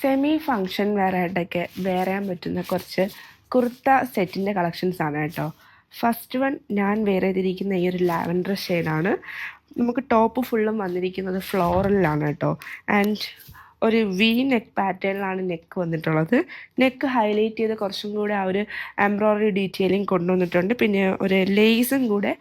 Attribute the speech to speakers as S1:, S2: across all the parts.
S1: Semi function wear ആയിട്ടൊക്കെ wear ചെയ്യാൻ പറ്റുന്ന കുറച്ച് കുർത്ത സെറ്റിൻ്റെ കളക്ഷൻസാണ് കേട്ടോ. ഫസ്റ്റ് വൺ ഞാൻ വെയർ ചെയ്തിരിക്കുന്ന ഈ ഒരു ലാവൻഡർ ഷെയ്ഡാണ്. നമുക്ക് ടോപ്പ് ഫുള്ളും വന്നിരിക്കുന്നത് ഫ്ലോറലിലാണ് കേട്ടോ. ആൻഡ് ഒരു വി നെക്ക് പാറ്റേണിലാണ് നെക്ക് വന്നിട്ടുള്ളത്. നെക്ക് ഹൈലൈറ്റ് ചെയ്ത് കുറച്ചും കൂടെ ആ ഒരു എംബ്രോയ്ഡറി ഡീറ്റെയിലിംഗ് കൊണ്ടുവന്നിട്ടുണ്ട്. പിന്നെ ഒരു ലേസും കൂടെ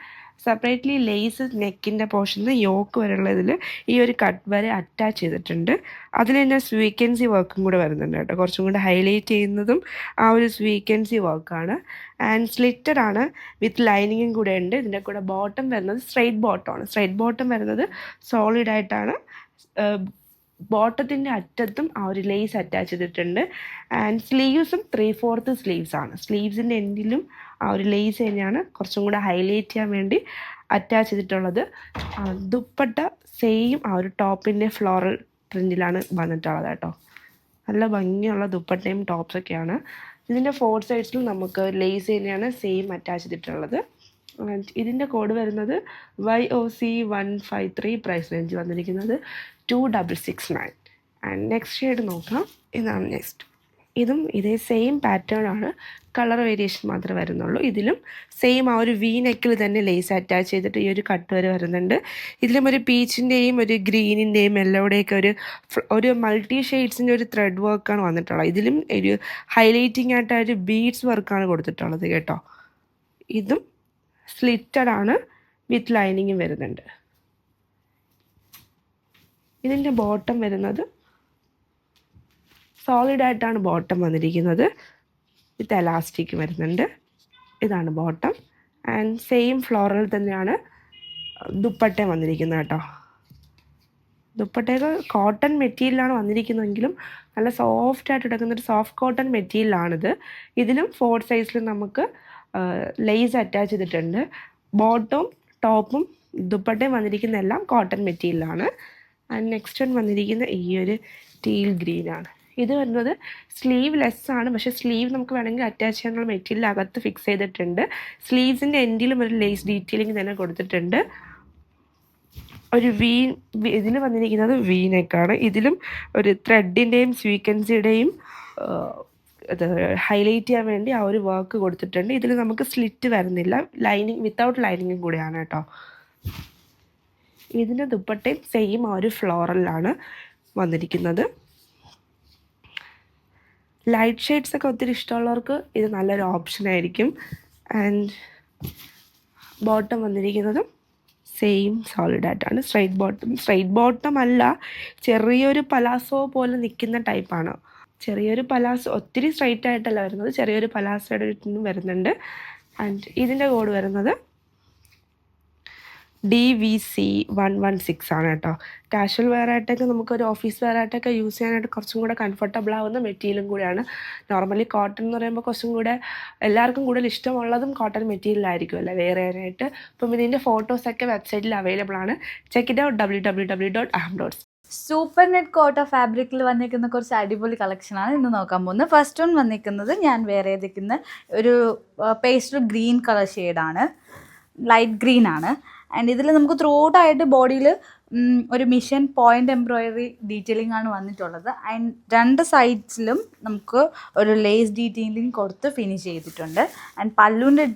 S1: സെപ്പറേറ്റ്ലി ലേസ് നെക്കിൻ്റെ പോർഷനിൽ യോക്ക് വരെയുള്ളതിൽ ഈ ഒരു കട്ട് വരെ അറ്റാച്ച് ചെയ്തിട്ടുണ്ട്. അതിൽ തന്നെ സ്വീക്കൻസി വർക്കും കൂടെ വരുന്നുണ്ട് കേട്ടോ. കുറച്ചും കൂടെ ഹൈലൈറ്റ് ചെയ്യുന്നതും ആ ഒരു സ്വീക്കൻസി വർക്കാണ്. ആൻഡ് സ്ലിറ്റഡ് ആണ്, വിത്ത് ലൈനിങ്ങും കൂടെ ഉണ്ട്. ഇതിൻ്റെ കൂടെ ബോട്ടം വരുന്നത് സ്ട്രെയിറ്റ് ബോട്ടമാണ്. സ്ട്രെയിറ്റ് ബോട്ടം വരുന്നത് സോളിഡായിട്ടാണ്. ബോട്ടത്തിൻ്റെ അറ്റത്തും ആ ഒരു ലേസ് അറ്റാച്ച് ചെയ്തിട്ടുണ്ട്. ആൻഡ് സ്ലീവ്സും 3/4 സ്ലീവ്സ് ആണ്. സ്ലീവ്സിൻ്റെ എൻഡിലും ആ ഒരു ലേസ് തന്നെയാണ് കുറച്ചും കൂടെ ഹൈലൈറ്റ് ചെയ്യാൻ വേണ്ടി അറ്റാച്ച് ചെയ്തിട്ടുള്ളത്. ദുപ്പട്ട സെയിം ആ ഒരു ടോപ്പിൻ്റെ ഫ്ലോറൽ പ്രിൻറ്റിലാണ് വന്നിട്ടുള്ളത് കേട്ടോ. നല്ല ഭംഗിയുള്ള ദുപ്പട്ടയും ടോപ്സൊക്കെയാണ്. ഇതിൻ്റെ 4 സൈഡ്സിലും നമുക്ക് ലേസ് തന്നെയാണ് സെയിം അറ്റാച്ച് ചെയ്തിട്ടുള്ളത്. ഇതിൻ്റെ കോഡ് വരുന്നത് YOC 153. പ്രൈസ് റേഞ്ച് വന്നിരിക്കുന്നത് 2669. ആൻഡ് നെക്സ്റ്റ് ഷെയ്ഡ് നോക്കാം. ഇതാണ് നെക്സ്റ്റ്. ഇതും ഇതേ സെയിം പാറ്റേൺ ആണ്, കളർ വേരിയേഷൻ മാത്രമേ വരുന്നുള്ളൂ. ഇതിലും സെയിം ആ ഒരു വി നെക്കിൽ തന്നെ ലേസ് അറ്റാച്ച് ചെയ്തിട്ട് ഈ ഒരു കട്ട് വരെ വരുന്നുണ്ട്. ഇതിലും ഒരു പീച്ചിൻ്റെയും ഒരു ഗ്രീനിൻ്റെയും യെല്ലോയുടെയൊക്കെ ഒരു മൾട്ടി ഷെയ്ഡ്സിൻ്റെ ഒരു ത്രെഡ് വർക്കാണ് വന്നിട്ടുള്ളത്. ഇതിലും ഒരു ഹൈലൈറ്റിംഗ് ആയിട്ട് ഒരു ബീഡ്സ് വർക്കാണ് കൊടുത്തിട്ടുള്ളത് കേട്ടോ. ഇതും സ്ലിറ്റഡ് ആണ്, വിത്ത് ലൈനിങ്ങും വരുന്നുണ്ട്. ഇതിൻ്റെ ബോട്ടം വരുന്നത് സോളിഡായിട്ടാണ് ബോട്ടം വന്നിരിക്കുന്നത്, വിത്ത് എലാസ്റ്റിക് വരുന്നുണ്ട്. ഇതാണ് ബോട്ടം. ആൻഡ് സെയിം ഫ്ലോറൽ തന്നെയാണ് ദുപ്പട്ട വന്നിരിക്കുന്നത് കേട്ടോ. ദുപ്പട്ടയൊക്കെ കോട്ടൺ മെറ്റീരിയലാണ് വന്നിരിക്കുന്നതെങ്കിലും നല്ല സോഫ്റ്റായിട്ട് എടുക്കുന്നൊരു സോഫ്റ്റ് കോട്ടൺ മെറ്റീരിയലാണിത്. ഇതിലും 4 സൈസിലും നമുക്ക് ലേസ് അറ്റാച്ച് ചെയ്തിട്ടുണ്ട്. ബോട്ടവും ടോപ്പും ദുപ്പട്ടയും വന്നിരിക്കുന്ന എല്ലാം കോട്ടൺ മെറ്റീരിയലാണ്. ആൻഡ് നെക്സ്റ്റ് വൺ വന്നിരിക്കുന്ന ഈ ഒരു ടീൽ ഗ്രീനാണ്. ഇത് വരുന്നത് സ്ലീവ് ലെസ് ആണ്, പക്ഷേ സ്ലീവ് നമുക്ക് വേണമെങ്കിൽ അറ്റാച്ച് ചെയ്യാനുള്ള മെറ്റീരിയൽ അകത്ത് ഫിക്സ് ചെയ്തിട്ടുണ്ട്. സ്ലീവ്സിൻ്റെ എൻഡിലും ഒരു ലേസ് ഡീറ്റെയിലിംഗ് തന്നെ കൊടുത്തിട്ടുണ്ട്. ഒരു ഇതിൽ വന്നിരിക്കുന്നത് വി നെക്കാണ്. ഇതിലും ഒരു ത്രെഡിൻ്റെയും സ്വീക്കൻസിയുടെയും ഇത് ഹൈലൈറ്റ് ചെയ്യാൻ വേണ്ടി ആ ഒരു വർക്ക് കൊടുത്തിട്ടുണ്ട്. ഇതിൽ നമുക്ക് സ്ലിറ്റ് വരുന്നില്ല, ലൈനിങ് വിത്തൗട്ട് ലൈനിങ്ങും കൂടെയാണ് കേട്ടോ. ഇതിൻ്റെ ദുപ്പട്ടയും സെയിം ആ ഒരു ഫ്ലോറലാണ് വന്നിരിക്കുന്നത്. ലൈറ്റ് ഷെയ്ഡ്സ് ഒക്കെ ഒത്തിരി ഇഷ്ടമുള്ളവർക്ക് ഇത് നല്ലൊരു ഓപ്ഷൻ ആയിരിക്കും. ആൻഡ് ബോട്ടം വന്നിരിക്കുന്നതും സെയിം സോളിഡായിട്ടാണ്. സ്ട്രെയിറ്റ് ബോട്ടം അല്ല, ചെറിയൊരു പലാസോ പോലെ നിൽക്കുന്ന ടൈപ്പാണ്. ചെറിയൊരു പലാസോ, ഒത്തിരി സ്ട്രെയിറ്റ് ആയിട്ടല്ല വരുന്നത്, ചെറിയൊരു പലാസോയുടെ ചുറ്റും വരുന്നുണ്ട്. ആൻഡ് ഇതിൻ്റെ കോഡ് വരുന്നത് DVC 116 ആണ് കേട്ടോ. കാഷ്വൽ വെയർ ആയിട്ടൊക്കെ നമുക്കൊരു ഓഫീസ് വെയർ ആയിട്ടൊക്കെ യൂസ് ചെയ്യാനായിട്ട് കുറച്ചും കൂടെ കംഫർട്ടബിൾ ആവുന്ന മെറ്റീരിയലും കൂടെയാണ്. നോർമലി കോട്ടൺ എന്ന് പറയുമ്പോൾ കുറച്ചും കൂടെ എല്ലാവർക്കും കൂടുതൽ ഇഷ്ടമുള്ളതും കോട്ടൺ മെറ്റീരിയൽ ആയിരിക്കുമല്ലോ വെയർ ചെയ്യാനായിട്ട്. അപ്പം ഇതിൻ്റെ ഫോട്ടോസൊക്കെ വെബ്സൈറ്റിൽ അവൈലബിൾ ആണ്. Check it out www.aham.com.
S2: Super net കോട്ട ഫാബ്രിക്കിൽ വന്നിരിക്കുന്ന കുറച്ച് അടിപൊളി കളക്ഷനാണ് ഇന്ന് നോക്കാൻ പോകുന്നത്. ഫസ്റ്റ് വൺ വന്നിരിക്കുന്നത് ഞാൻ വെയർ ചെയ്തിരിക്കുന്ന ഒരു പേസ്റ്റൽ ഗ്രീൻ കളർ ഷെയ്ഡാണ്, ലൈറ്റ് ഗ്രീൻ ആണ്. ആൻഡ് ഇതിൽ നമുക്ക് ത്രൂ ഔട്ടായിട്ട് ബോഡിയിൽ ഒരു മിഷൻ പോയിൻ്റ് എംബ്രോയിഡറി ഡീറ്റെയിലിംഗ് ആണ് വന്നിട്ടുള്ളത്. ആൻഡ് 2 സൈഡ്സിലും നമുക്ക് ഒരു ലേസ് ഡീറ്റെയിലിംഗ് കൊടുത്ത് ഫിനിഷ് ചെയ്തിട്ടുണ്ട്. ആൻഡ് പല്ലുവിൻ്റെ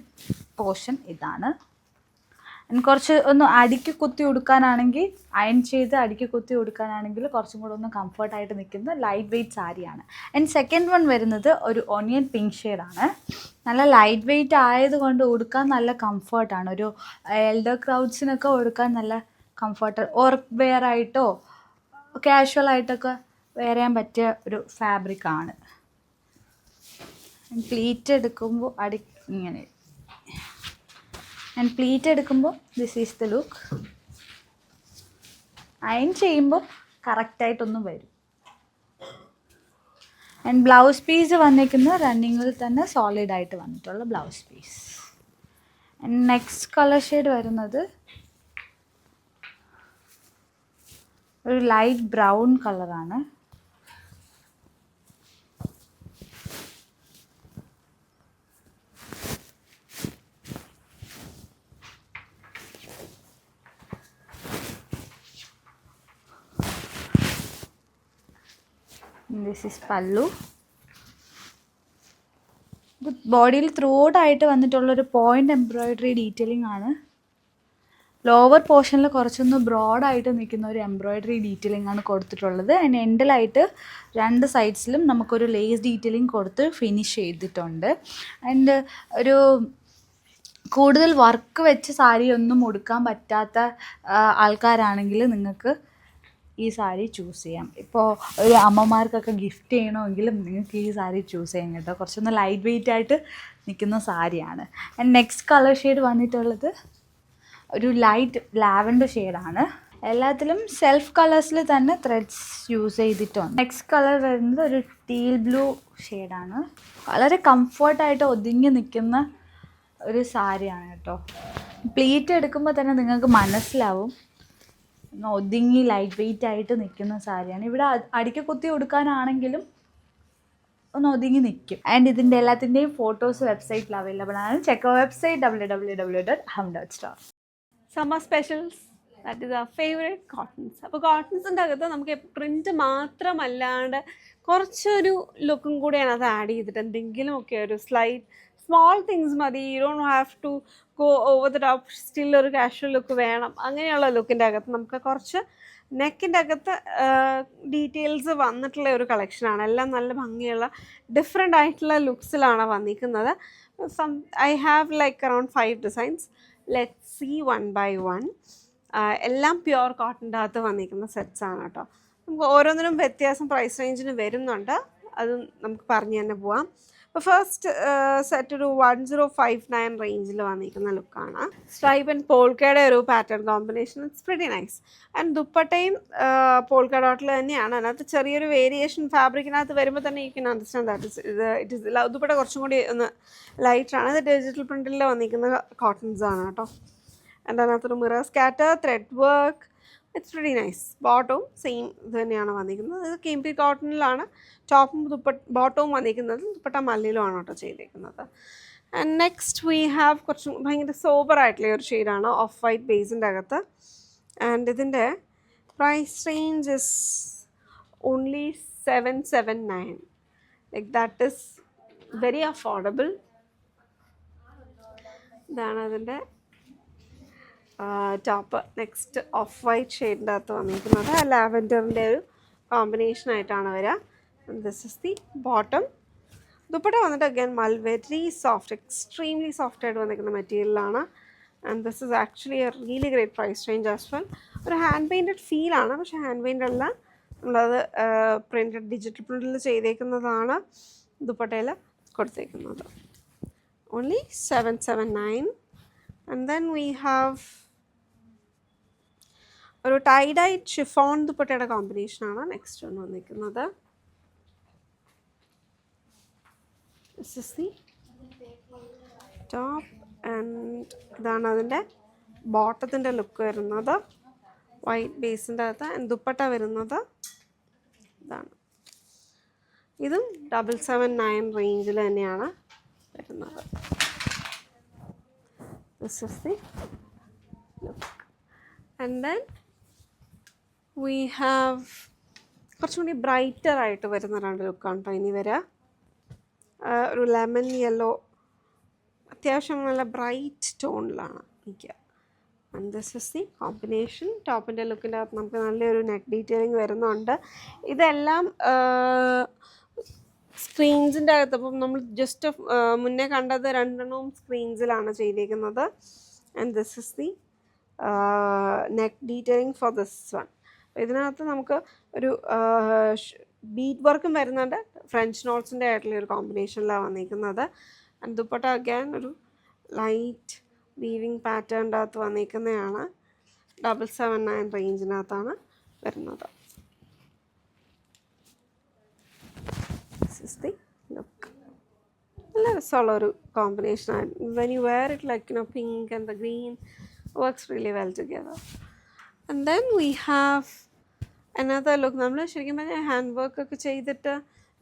S2: പോർഷൻ ഇതാണ്. കുറച്ച് ഒന്ന് അടുക്കി കുത്തി കൊടുക്കാനാണെങ്കിൽ, അയൺ ചെയ്ത് അടുക്കി കുത്തി കൊടുക്കാനാണെങ്കിൽ കുറച്ചും കൂടെ ഒന്ന് കംഫർട്ടായിട്ട് നിൽക്കുന്ന ലൈറ്റ് വെയ്റ്റ് സാരിയാണ്. ആൻഡ് സെക്കൻഡ് വൺ വരുന്നത് ഒരു ഓണിയൻ പിങ്ക് ഷെയ്ഡാണ്. നല്ല ലൈറ്റ് വെയ്റ്റ് ആയതുകൊണ്ട് ഉടുക്കാൻ നല്ല കംഫർട്ടാണ്. ഒരു എൽഡർ ക്രൗഡ്സിനൊക്കെ ഉടുക്കാൻ നല്ല കംഫർട്ട്, വർക്ക് വെയർ ആയിട്ടോ കാഷ്വൽ ആയിട്ടൊക്കെ വെയർ ചെയ്യാൻ പറ്റിയ ഒരു ഫാബ്രിക്കാണ്. പ്ലീറ്റ് എടുക്കുമ്പോൾ ഇങ്ങനെ, ആൻഡ് പ്ലീറ്റ് എടുക്കുമ്പോൾ this is the look. Iron ചെയ്യുമ്പോൾ കറക്റ്റായിട്ടൊന്നും വരും. ആൻഡ് ബ്ലൗസ് പീസ് വന്നിരിക്കുന്നത് റണ്ണിങ്ങിൽ തന്നെ സോളിഡായിട്ട് വന്നിട്ടുള്ള blouse piece. And next colour shade വരുന്നത് ഒരു ലൈറ്റ് ബ്രൗൺ കളറാണ്. This is pallu. ബോഡിയിൽ ത്രൂ ഔട്ടായിട്ട് വന്നിട്ടുള്ളൊരു പോയിൻ്റ് എംബ്രോയിഡറി ഡീറ്റെയിലിംഗ് ആണ്. ലോവർ പോർഷനിൽ കുറച്ചൊന്ന് ബ്രോഡായിട്ട് നിൽക്കുന്ന ഒരു എംബ്രോയിഡറി ഡീറ്റെയിലിംഗ് ആണ് കൊടുത്തിട്ടുള്ളത്. അതിന് എൻഡിലായിട്ട് 2 സൈഡ്സിലും നമുക്കൊരു ലേസ് ഡീറ്റെയിലിംഗ് കൊടുത്ത് ഫിനിഷ് ചെയ്തിട്ടുണ്ട്. ആൻഡ് ഒരു കൂടുതൽ വർക്ക് വെച്ച് സാരി ഒന്നും ഉടുക്കാൻ പറ്റാത്ത ആൾക്കാരാണെങ്കിൽ നിങ്ങൾക്ക് ഈ സാരി ചൂസ് ചെയ്യാം. ഇപ്പോൾ ഒരു അമ്മമാർക്കൊക്കെ ഗിഫ്റ്റ് ചെയ്യണമെങ്കിലും നിങ്ങൾക്ക് ഈ സാരി ചൂസ് ചെയ്യാം കേട്ടോ. കുറച്ചൊന്ന് ലൈറ്റ് വെയിറ്റ് ആയിട്ട് നിൽക്കുന്ന സാരിയാണ്. ആൻഡ് നെക്സ്റ്റ് കളർ ഷെയ്ഡ് വന്നിട്ടുള്ളത് ഒരു ലൈറ്റ് ലാവൻഡർ ഷെയ്ഡാണ്. എല്ലാത്തിലും സെൽഫ് കളേഴ്സിൽ തന്നെ ത്രെഡ്സ് യൂസ് ചെയ്തിട്ടുണ്ട്. നെക്സ്റ്റ് കളർ വരുന്നത് ഒരു ടീൽ ബ്ലൂ ഷെയ്ഡാണ്. വളരെ കംഫർട്ടായിട്ട് ഒതുങ്ങി നിൽക്കുന്ന ഒരു സാരിയാണ് കേട്ടോ. പ്ലീറ്റ് എടുക്കുമ്പോൾ തന്നെ നിങ്ങൾക്ക് മനസ്സിലാവും ഒതുങ്ങി ലൈറ്റ് വെയിറ്റ് ആയിട്ട് നിൽക്കുന്ന സാരിയാണ്. ഇവിടെ അടിക്ക കുത്തി കൊടുക്കാനാണെങ്കിലും ഒന്ന് ഒതുങ്ങി നിൽക്കും. ആൻഡ് ഇതിൻ്റെ എല്ലാത്തിൻ്റെയും ഫോട്ടോസ് വെബ്സൈറ്റിൽ അവൈലബിൾ ആണ്. Check website www.hum.store.
S3: Summer specials, that is our favourite cottons. അപ്പോൾ കോട്ടൺസിൻ്റെ അകത്ത് നമുക്ക് പ്രിൻറ്റ് മാത്രമല്ലാണ്ട് കുറച്ചൊരു ലുക്കും കൂടിയാണ് അത് ആഡ് ചെയ്തിട്ട് എന്തെങ്കിലുമൊക്കെ ഒരു സ്മോൾ തിങ്സ് മതി. You don't have to go over the top. Still ഒരു കാഷ്വൽ ലുക്ക് വേണം. അങ്ങനെയുള്ള ലുക്കിൻ്റെ അകത്ത് നമുക്ക് കുറച്ച് നെക്കിൻ്റെ അകത്ത് ഡീറ്റെയിൽസ് വന്നിട്ടുള്ള ഒരു കളക്ഷനാണ്. എല്ലാം നല്ല ഭംഗിയുള്ള ഡിഫറെൻ്റ് ആയിട്ടുള്ള ലുക്സിലാണ് വന്നിരിക്കുന്നത്. I have like around 5 designs. Let's see one by one. എല്ലാം പ്യുവർ കോട്ടൻ്റെ അകത്ത് വന്നിരിക്കുന്ന സെറ്റ്സാണ് കേട്ടോ. നമുക്ക് ഓരോന്നിനും വ്യത്യാസം പ്രൈസ് റേഞ്ചിന് വരുന്നുണ്ട്. അതും നമുക്ക് പറഞ്ഞു തന്നെ പോവാം. അപ്പോൾ ഫസ്റ്റ് സെറ്റ് ഒരു 1059 റേഞ്ചിൽ വന്നിരിക്കുന്ന ലുക്കാണ്. സ്ട്രൈപ്പ് ആൻഡ് പോൾക്കയുടെ ഒരു pattern combination. It's pretty nice. And ദുപ്പട്ടയും പോൾക്ക ഡോട്ടിൽ തന്നെയാണ്. അതിനകത്ത് ചെറിയൊരു വേരിയേഷൻ ഫാബ്രിക്കിനകത്ത് വരുമ്പോൾ തന്നെ you can understand that it is dupatta കുറച്ചും കൂടി ഒന്ന് ലൈറ്റാണ്. ഇത് ഡിജിറ്റൽ പ്രിൻറ്റിൽ വന്നിരിക്കുന്ന കോട്ടൺസ് ആണ് കേട്ടോ. ആൻഡ് അതിനകത്തൊരു mirror scatter, thread work. It's very nice. ബോട്ടവും സെയിം ഇത് തന്നെയാണ് വന്നിരിക്കുന്നത്. ഇത് കെംപി കോട്ടണിലാണ് ടോപ്പും ബോട്ടവും വന്നിരിക്കുന്നത്. ദുപ്പട്ട മല്ലിയിലുമാണ് കേട്ടോ ചെയ്തിരിക്കുന്നത്. ആൻഡ് നെക്സ്റ്റ് വി ഹാവ് കുറച്ചും ഭയങ്കര സോബറായിട്ടുള്ള ഒരു ഷെയ്ഡാണ്, ഓഫ് വൈറ്റ് ബേസിൻ്റെ അകത്ത്. ആൻഡ് ഇതിൻ്റെ price range is only 779. Like that is very affordable. ഇതാണ് അതിൻ്റെ ടോപ്പ്. നെക്സ്റ്റ് ഓഫ് വൈറ്റ് ഷെയ്ഡിൻ്റെ അകത്ത് വന്നിരിക്കുന്നത് ലാവൻഡറിൻ്റെ ഒരു കോമ്പിനേഷനായിട്ടാണ് വരിക. This is the bottom. Dupatta വന്നിട്ട് again very soft, extremely soft ആയിട്ട് വന്നിരിക്കുന്ന മെറ്റീരിയലാണ്. And this is actually a really great price range as well. ഒരു ഹാൻഡ് പെയിൻറ്റഡ് ഫീലാണ്, പക്ഷേ ഹാൻഡ് പെയിൻ്റ് അല്ല, നമ്മളത് പ്രിൻറ്റഡ് ഡിജിറ്റൽ പ്രിൻറ്റിൽ ചെയ്തേക്കുന്നതാണ് ദുപ്പട്ടയിൽ കൊടുത്തേക്കുന്നത്. Only 779. And then we have ഒരു ടൈഡൈ ഷിഫോൺ ദുപ്പട്ടയുടെ കോമ്പിനേഷനാണ് നെക്സ്റ്റ് ഒന്ന് വന്നിരിക്കുന്നത്. This is the top. And ഇതാണ് അതിൻ്റെ ബോട്ടത്തിൻ്റെ ലുക്ക് വരുന്നത്, വൈറ്റ് ബേസിൻ്റെ അകത്ത്. ആൻഡ് ദുപ്പട്ട വരുന്നത് ഇതാണ്. ഇതും 779 റേഞ്ചിൽ തന്നെയാണ് വരുന്നത്. This is the look. And then we have കുറച്ചും കൂടി ബ്രൈറ്റർ ആയിട്ട് വരുന്ന 2 ലുക്കാണ് കേട്ടോ ഇനി വരിക. ഒരു ലെമൺ യെല്ലോ, അത്യാവശ്യം നല്ല ബ്രൈറ്റ് ടോണിലാണ് നിൽക്കുക. And this is the combination. ടോപ്പിൻ്റെ ലുക്കിൻ്റെ അകത്ത് നമുക്ക് നല്ലൊരു നെക്ക് ഡീറ്റെയിലിംഗ് വരുന്നുണ്ട്. ഇതെല്ലാം സ്ക്രീൻസിൻ്റെ അകത്ത്. അപ്പം നമ്മൾ ജസ്റ്റ് മുന്നേ കണ്ടത് 2 സ്ക്രീൻസിലാണ് ചെയ്തേക്കുന്നത്. And this is the neck detailing for this one. ഇതിനകത്ത് നമുക്ക് ഒരു ബീഡ് വർക്കും വരുന്നുണ്ട്. ഫ്രഞ്ച് നോട്ട്സിൻ്റെ ആയിട്ടുള്ള ഒരു കോമ്പിനേഷനിലാണ് വന്നിരിക്കുന്നത്. ആൻഡ് ദുപ്പട്ട അഗൈൻ ഒരു ലൈറ്റ് വീവിങ് പാറ്റേണിൻ്റെ അകത്ത് വന്നിരിക്കുന്നതാണ്. 779 റേഞ്ചിനകത്താണ് വരുന്നത്. This is the look. നല്ല രസമുള്ളൊരു കോമ്പിനേഷനാണ്. When you wear it like pink and the green works really well together. And then we have another look. നമ്മൾ ശരിക്കും പറഞ്ഞാൽ ഹാൻഡ് വർക്കൊക്കെ ചെയ്തിട്ട്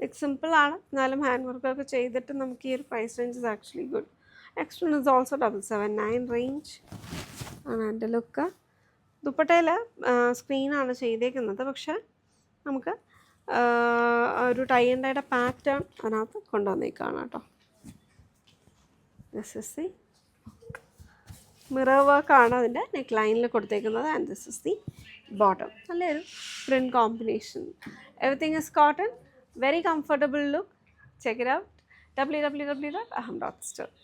S3: ലൈക്ക് സിമ്പിളാണ്, എന്നാലും ഹാൻഡ് വർക്കൊക്കെ ചെയ്തിട്ട് നമുക്ക് ഈ ഒരു price range is actually good. Next one is also 779 range ആണ് എൻ്റെ ലുക്ക്. ദുപ്പട്ടയിൽ സ്ക്രീനാണ് ചെയ്തേക്കുന്നത്, പക്ഷേ നമുക്ക് ഒരു ടൈ ആൻഡ് ഡൈയുടെ പാറ്റേൺ അതിനകത്ത് കൊണ്ടുവന്നേക്കാണ് കേട്ടോ. ദിസ് ഇസ് ദി മിറർ വർക്കാണ് അതിൻ്റെ നെക്ക് ലൈനിൽ കൊടുത്തേക്കുന്നത്. And this is the bottom. നല്ലൊരു print combination. Everything is cotton. Very comfortable look. Check it out. www.aham.store